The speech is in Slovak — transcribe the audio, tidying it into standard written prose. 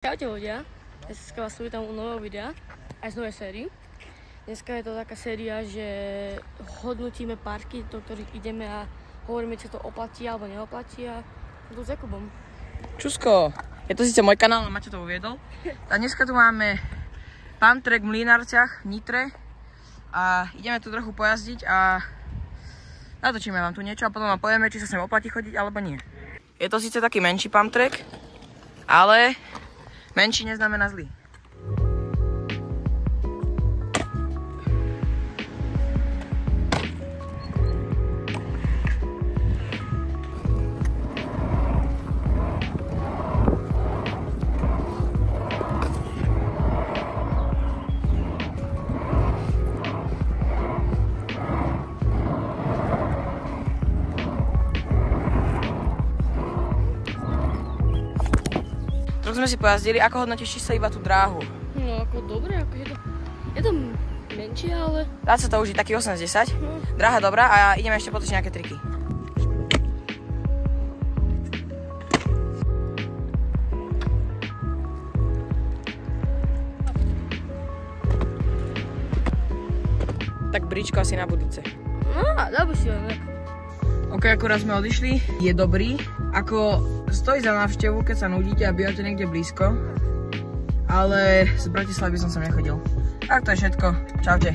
Čaute ľudia, dneska vás vítam u nového videa, aj z novej sérii. Dneska je to taká séria, že hodnotíme parky, do ktorých ideme a hovoríme, či to oplatí alebo neoplatí a tu s Jakubom. Čusko, je to síce môj kanál, ale Maťo to uviedol. A dneska tu máme pump track v Mlynarciach v Nitre a ideme tu trochu pojazdiť a natočíme vám tu niečo a potom vám povieme, či sa sem oplatí chodiť alebo nie. Je to síce taký menší pump track, ale menší neznamená zlý. Tak sme si pojazdili, ako hodnotíš sa iba tú dráhu? No ako dobre, ako je to menšie, ale... Dá sa to užiť taký 8 z 10. Dráha dobrá a ideme ešte potočiť nejaké triky. Tak bričko asi na budúce. No, dá by si ho tak. Ok, akurát sme odišli, je dobrý. Ako stojí za návštevu, keď sa nudíte a bývate niekde blízko. Ale z Bratislavy by som nechodil. Tak to je všetko. Čaute.